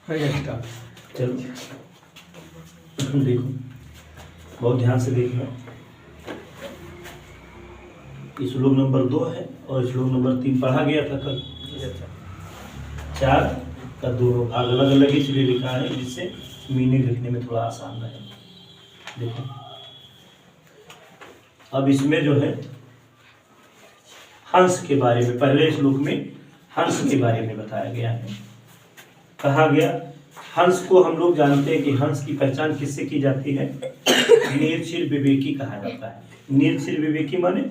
चलो देखो, बहुत ध्यान से देखना। श्लोक नंबर 2 है और श्लोक नंबर 3 पढ़ा गया था कल। 4 का 2 भाग अलग अलग इसलिए लिखा है जिससे मीनिंग लिखने में थोड़ा आसान रहे। देखो अब इसमें जो है हंस के बारे में, पहले श्लोक में हंस के बारे में बताया गया है। कहा गया हंस को हम लोग जानते हैं कि हंस की पहचान किससे की जाती है? निर्क्षीर विवेकी कहा जाता है। निर्क्षीर विवेकी माने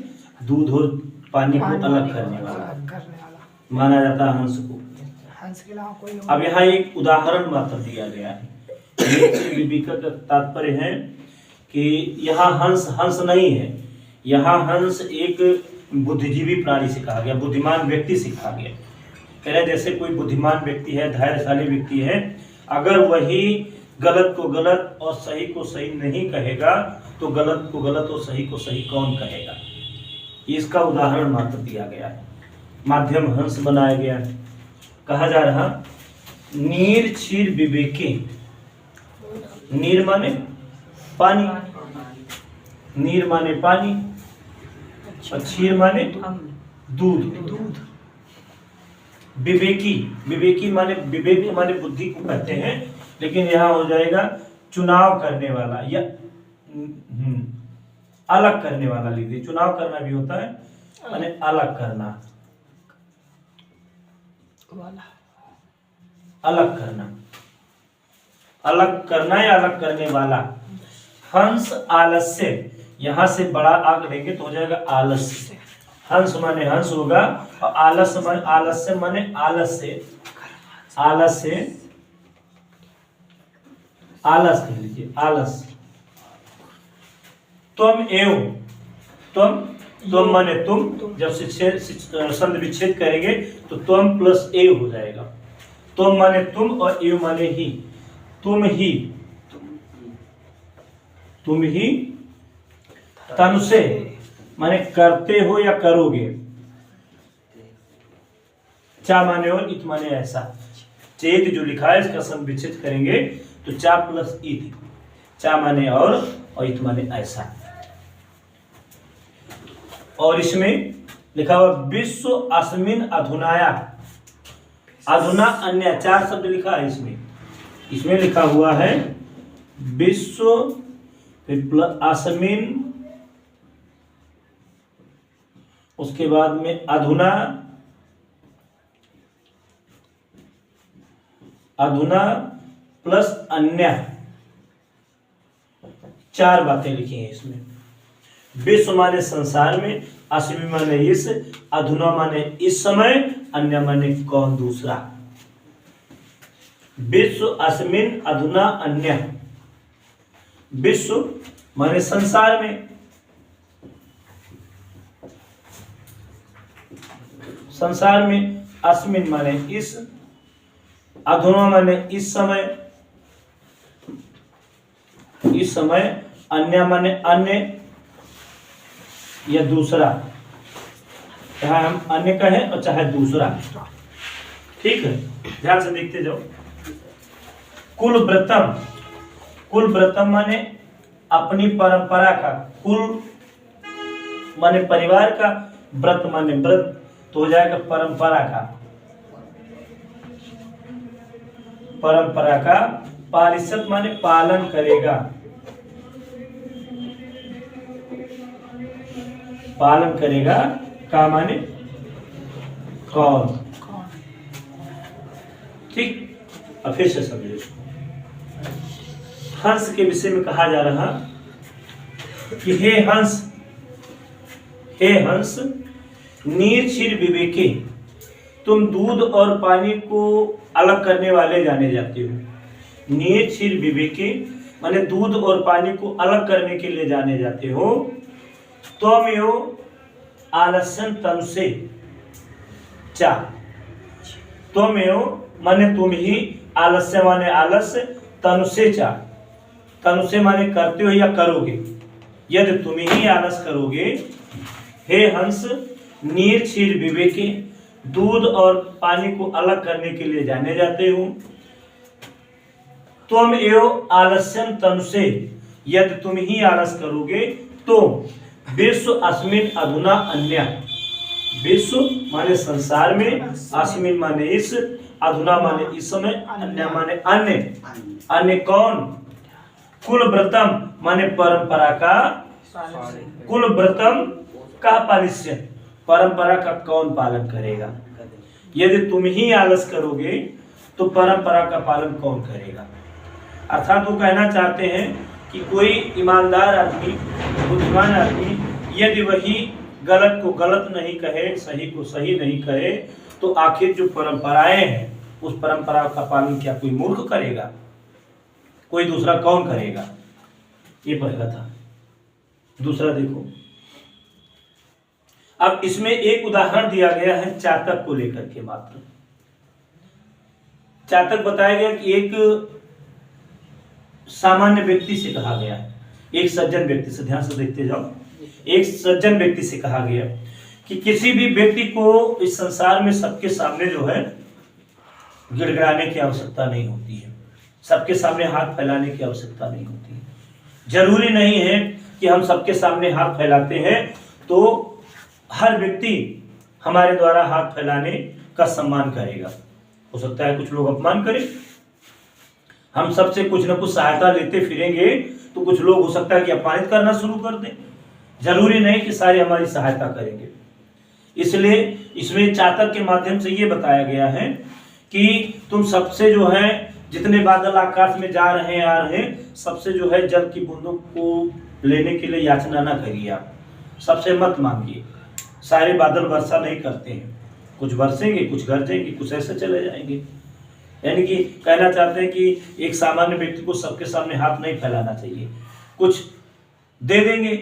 दूध और पानी को अलग करने वाला माना जाता है हंस को। हंस के अलावा कोई अब यहाँ एक उदाहरण मात्र दिया गया है। निर्क्षीर विवेकी का तात्पर्य है कि यहाँ हंस हंस नहीं है, यहाँ हंस एक बुद्धिजीवी प्राणी से कहा गया, बुद्धिमान व्यक्ति से कहा गया। कह रहे जैसे कोई बुद्धिमान व्यक्ति है, धैर्यशाली व्यक्ति है, अगर वही गलत को गलत और सही को सही नहीं कहेगा तो गलत को गलत और सही को सही कौन कहेगा? इसका उदाहरण मात्र दिया गया है, माध्यम हंस बनाया गया है। कहा जा रहा नीर क्षीर विवेकी, नीर माने पानी, नीर माने पानी और क्षीर माने दूध। विवेकी, विवेकी माने विवेक माने बुद्धि को कहते हैं, लेकिन यहाँ हो जाएगा चुनाव करने वाला या अलग करने वाला लिख दिए। चुनाव करना भी होता है माने अलग करना, अलग करना, अलग करना या अलग करने वाला। हंस आलस्य, यहां से बड़ा आग लेंगे तो हो जाएगा आलस्य। हंस माने हंस होगा और आलस्य माने आलस्य माने आलस्य, आलस्य आलस कह लीजिए, आलस। तुम एव, तुम माने तुम, जब संधि विच्छेद करेंगे तो तुम प्लस एव हो जाएगा। तुम माने तुम और एव माने ही, तुम ही, तुम ही। तनु से माने करते हो या करोगे। चा माने और इत माने ऐसा। चेत जो लिखा है इसका संधि विच्छेद करेंगे तो चा प्लस इत, चा माने और इत माने ऐसा। और इसमें लिखा हुआ विश्व अस्मिन अधुनाया, अधुना अन्य, 4 शब्द लिखा है इसमें। इसमें लिखा हुआ है विश्व अस्मिन, उसके बाद में अधुना, अधुना प्लस अन्य, 4 बातें लिखी हैं इसमें। विश्व माने संसार में, अस्मिन माने इस, अधुना माने इस समय, अन्य माने कौन दूसरा। विश्व अस्मिन अधुना अन्य, विश्व माने संसार में, संसार में, अस्मिन माने इस, अधुना माने इस समय, इस समय, अन्य माने अन्य या दूसरा, चाहे हम अन्य कहें और चाहे दूसरा। ठीक है, ध्यान से देखते जाओ। कुल व्रतम, कुल व्रतम माने अपनी परंपरा का, कुल माने परिवार का, व्रत माने व्रत तो हो जाएगा परंपरा का, परंपरा का। पारिषद माने पालन करेगा, पालन करेगा का माने कौन। ठीक, अब फिर से समझिए। हंस के विषय में कहा जा रहा कि हे हंस, हे हंस निर्क्षीर विवेकी, तुम दूध और पानी को अलग करने वाले जाने जाते हो। निर्क्षीर विवेकी माने दूध और पानी को अलग करने के लिए जाने जाते हो। त्वमेव आलस्यं तनुसे चा, त्वमेव माने तुम ही, आलस्य माने आलस्य, तनुसे चा, तनुसे माने करते हो या करोगे। यदि तुम ही आलस करोगे, हे हंस निर्क्षीर विवेकी, दूध और पानी को अलग करने के लिए जाने जाते हो, तुम एवं आलस्यम तनुसे, यदि तुम ही आलस करोगे तो विश्व अस्मिन अधुना अन्य, विश्व माने संसार में, अस्मिन माने इस, अधुना माने इस समय, अन्य माने अन्य। अन्य कौन? कुल व्रतम माने परंपरा का, कुल व्रतम का पालिष्य, परंपरा का कौन पालन करेगा? यदि तुम ही आलस करोगे तो परंपरा का पालन कौन करेगा? अर्थात वो कहना चाहते हैं कि कोई ईमानदार आदमी, बुद्धिमान आदमी, यदि वही गलत को गलत नहीं कहे, सही को सही नहीं कहे, तो आखिर जो परंपराएं हैं उस परंपरा का पालन क्या कोई मूर्ख करेगा? कोई दूसरा कौन करेगा? ये पहला था। दूसरा देखो, अब इसमें एक उदाहरण दिया गया है चातक को लेकर के मात्र। चातक बताया गया कि एक सामान्य व्यक्ति से कहा गया, एक सज्जन व्यक्ति से, ध्यान से देखते जाओ, एक सज्जन व्यक्ति से कहा गया कि किसी भी व्यक्ति को इस संसार में सबके सामने जो है गिड़गिड़ाने की आवश्यकता नहीं होती है, सबके सामने हाथ फैलाने की आवश्यकता नहीं होती है। जरूरी नहीं है कि हम सबके सामने हाथ फैलाते हैं तो हर व्यक्ति हमारे द्वारा हाथ फैलाने का सम्मान करेगा। हो सकता है कुछ लोग अपमान करें, हम सबसे कुछ न कुछ सहायता लेते फिरेंगे तो कुछ लोग हो सकता है कि अपमानित करना शुरू कर दें। जरूरी नहीं कि सारे हमारी सहायता करेंगे। इसलिए इसमें चातक के माध्यम से ये बताया गया है कि तुम सबसे जो है, जितने बादल आकाश में जा रहे हैं आ रहे हैं, सबसे जो है जल की बूंदों को लेने के लिए याचना ना करिए, आप सबसे मत मांगिए। सारे बादल वर्षा नहीं करते हैं, कुछ बरसेंगे, कुछ गरजेंगे, कुछ ऐसे चले जाएंगे। यानी कि कहना चाहते हैं कि एक सामान्य व्यक्ति को सबके सामने हाथ नहीं फैलाना चाहिए। कुछ दे देंगे,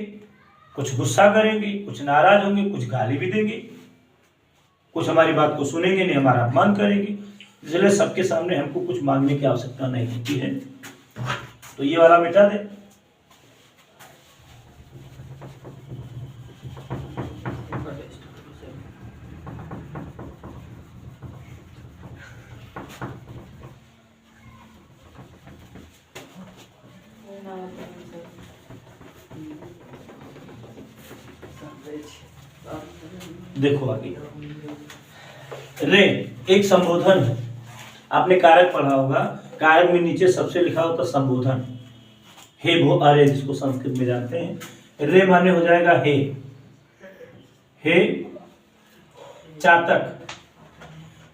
कुछ गुस्सा करेंगे, कुछ नाराज होंगे, कुछ गाली भी देंगे, कुछ हमारी बात को सुनेंगे नहीं, हमारा अपमान करेंगे। इसलिए सबके सामने हमको कुछ मांगने की आवश्यकता नहीं होती है। तो ये वाला मिटा दे। देखो आगे, रे एक संबोधन है। आपने कारक पढ़ा होगा, कारक में नीचे सबसे लिखा होता संबोधन। हे भो अरे, जिसको संस्कृत में जानते हैं। रे माने हो जाएगा हे। हे चातक,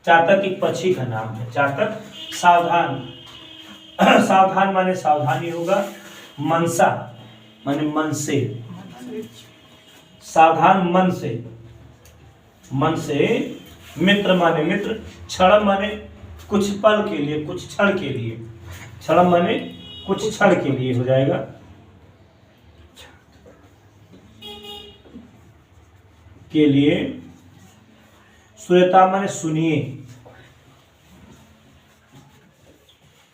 चातक एक पक्षी का नाम है। चातक सावधान, सावधान माने सावधानी होगा। मनसा माने मन से, सावधान मन से, मन से। मित्र माने मित्र। क्षण माने कुछ पल के लिए, कुछ क्षण के लिए। क्षण माने कुछ क्षण के लिए हो जाएगा। के लिए। श्रोता माने सुनिए।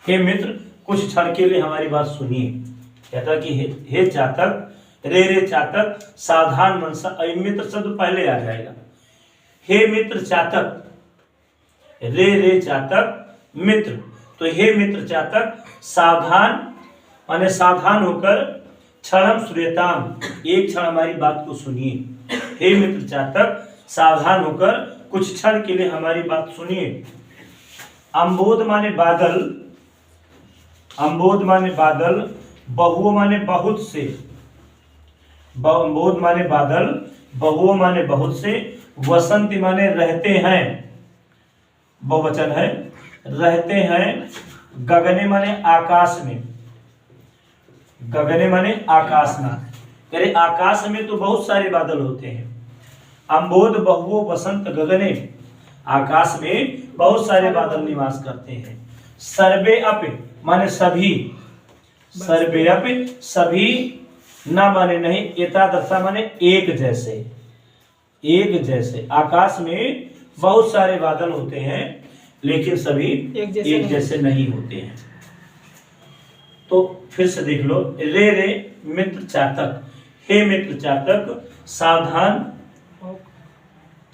हे मित्र, कुछ क्षण के लिए हमारी बात सुनिए। कहता कि हे चातक, रे चातक, सावधान मनसा। मित्र शब्द पहले आ जाएगा। हे मित्र चातक, रे चातक, मित्र। तो हे मित्र चातक, सावधान माने सावधान होकर, क्षणम श्रूयताम, एक क्षण हमारी बात को सुनिए। हे मित्र चातक, सावधान होकर कुछ क्षण के लिए हमारी बात सुनिए। अम्बोध माने बादल, अम्बोध माने बादल, बहु माने बहुत से। अम्बोध माने बादल, बहु माने बहुत से, वसंत माने रहते हैं, बहुवचन है, रहते हैं। गगने माने आकाश में, गगने माने आकाश में। अरे आकाश में तो बहुत सारे बादल होते हैं। अम्बोध बहु वसंत गगने, आकाश में बहुत सारे बादल निवास करते हैं। सर्वे अप माने सभी, सर्वे अप सभी, ना माने नहीं, एतादृशा माने एक जैसे, एक जैसे। आकाश में बहुत सारे बादल होते हैं लेकिन सभी एक जैसे नहीं होते हैं। तो फिर से देख लो, रे मित्र चातक, हे मित्र चातक, सावधान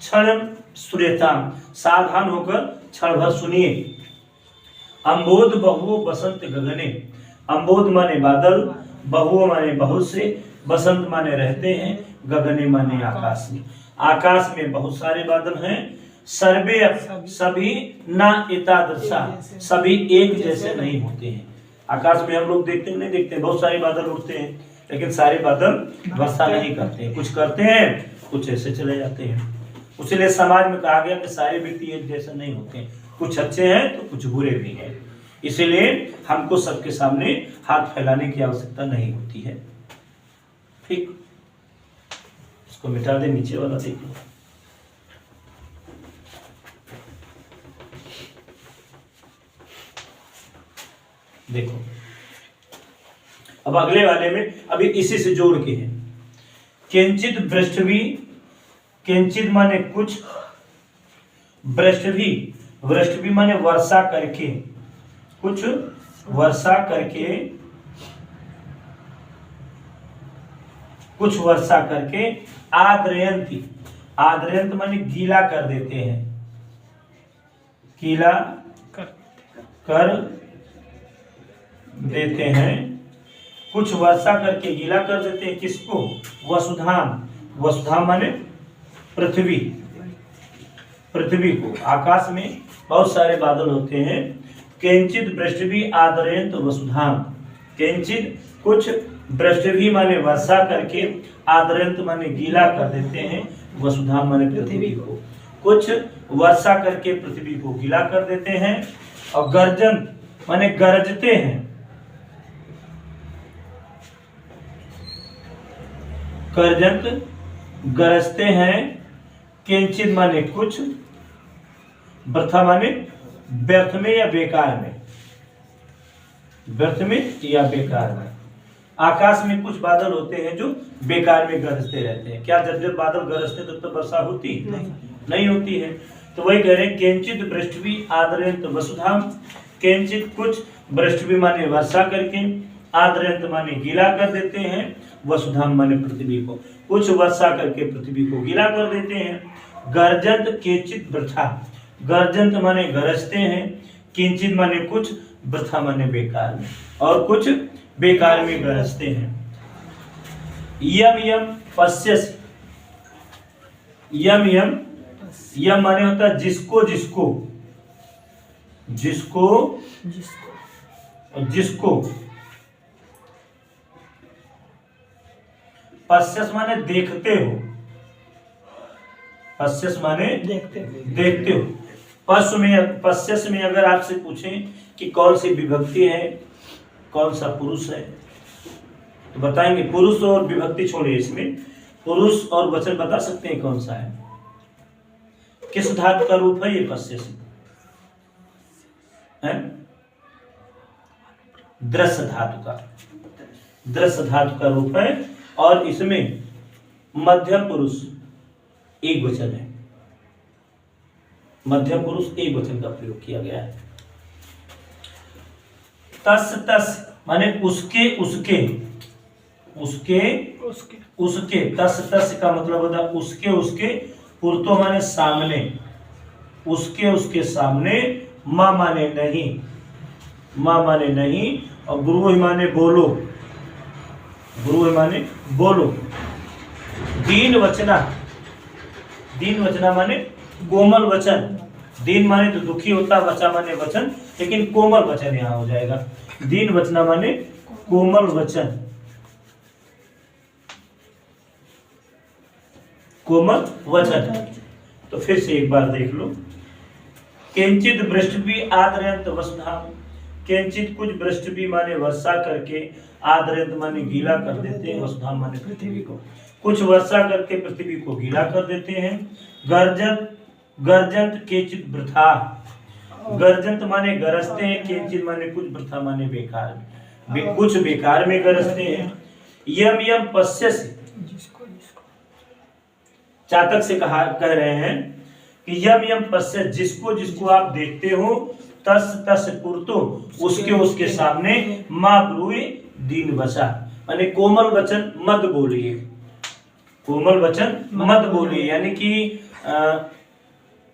क्षण श्रूयताम, सावधान होकर क्षण भर सुनिए। अम्बोध बहु बसंत गगने। अम्बोध माने बादल, बहु माने बहुत से, बसंत माने रहते हैं, गगने माने आकाश में। आकाश में बहुत सारे बादल हैं। सर्वे सभी ना एतादृशा, सभी एक जैसे नहीं होते हैं। आकाश में हम लोग देखते नहीं देखते, बहुत सारे बादल उड़ते हैं, लेकिन सारे बादल वर्षा नहीं करते हैं। कुछ करते हैं, कुछ ऐसे चले जाते हैं। इसलिए समाज में कहा गया कि सारे व्यक्ति एक जैसे नहीं होते हैं, कुछ अच्छे हैं तो कुछ बुरे भी हैं। इसीलिए हमको सबके सामने हाथ फैलाने की आवश्यकता नहीं होती है। ठीक, इसको मिटा दे, नीचे वाला देख लो। देखो अब अगले वाले में अभी इसी से जोड़ के है। किंचित पृष्ठवी, किंचित माने कुछ, पृष्ठवी, पृष्ठवी माने वर्षा करके, कुछ वर्षा करके, कुछ वर्षा करके, आद्रयंती, आद्रयंत माने गीला कर देते हैं, गीला कर देते हैं, कुछ वर्षा करके गीला कर देते हैं। किसको? वसुधाम, वसुधाम माने पृथ्वी, पृथ्वी को। आकाश में बहुत सारे बादल होते हैं। किंचित पृथ्वी आद्रयंत वसुधाम, किंचित कुछ, पृथ्वी माने वर्षा करके, आद्रयंत माने गीला कर देते हैं, वसुधाम माने पृथ्वी को। कुछ वर्षा करके पृथ्वी को गीला कर देते हैं। और गर्जन माने गरजते हैं, गर्जंत गरजते हैं। किंचित माने कुछ, वृथा माने व्यर्थ में या बेकार में, व्यर्थ में या बेकार में। आकाश में कुछ बादल होते हैं जो बेकार में गरजते रहते हैं। क्या जब जब बादल गरजते तब तो वर्षा होती नहीं होती है। तो वही कह रहे हैं किंचित पृथ्वी आद्रयंत वसुधाम, किंचित कुछ, पृथ्वी माने वर्षा करके, आद्रयंत माने गीला कर देते हैं, वसुधाम माने पृथ्वी को। कुछ वर्षा करके पृथ्वी को गीला कर देते हैं। गर्जंत किंचित वृथा, गर्जंत माने गरजते हैं, किंचित माने कुछ, वृथा माने बेकार में, और कुछ बेकार में गरजते हैं। यम यम पश्यसि, यम यम, यम माने होता है जिसको जिसको, जिसको जिसको। पश्यस माने देखते हो, पश्यस माने देखते हो। पश्यस में अगर आपसे पूछें कि कौन सी विभक्ति है, कौन सा पुरुष है, तो बताएंगे। पुरुष और विभक्ति छोड़िए, इसमें पुरुष और वचन बता सकते हैं कौन सा है? किस धातु का रूप है ये पश्यस? दृश्य धातु का, दृश्य धातु का रूप है। और इसमें मध्यम पुरुष एक वचन है, मध्यम पुरुष एक वचन का प्रयोग किया गया है। तस तस माने उसके उसके, उसके उसके, तस तस का मतलब होता है उसके उसके, पुरतो माने सामने, उसके उसके सामने, मां माने नहीं, मां माने नहीं, और गुरु माने बोलो, गुरु माने बोलो। दीन वचना, दीन वचना माने कोमल वचन, दीन माने तो दुखी होता, वचन माने वचन, लेकिन कोमल वचन यहां हो जाएगा। दीन वचना माने कोमल वचन, कोमल वचन। तो फिर से एक बार देख लो। किंचित पृथ्वी आद्रयंत वसुधाम, किंचित कुछ पृथ्वी माने वर्षा करके, आद्रयंत माने गीला कर देते हैं, वसुधाम माने पृथ्वी को। कुछ वर्षा करके पृथ्वी को गीला कर देते हैं। गर्जंत, गर्जंत किंचित वृथा, गर्जंत माने गरजते हैं, किंचित माने कुछ, वृथा माने बेकार में, कुछ बेकार में गरजते हैं। यम यम पश्यसि, चातक से कह रहे हैं कि यम यम पश्य, जिसको जिसको आप देखते हो, तस तस पुरतो, उसके उसके सामने, मां ब्रूहि दीन वचा, माने कोमल वचन मत बोलिए, कोमल वचन मत बोलिए, यानी कि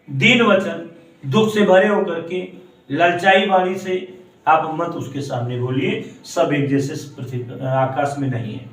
दीन वचन, दुख से भरे होकर के, ललचाई वाणी से आप मत उसके सामने बोलिए, सब एक जैसे पृथ्वी आकाश में नहीं है।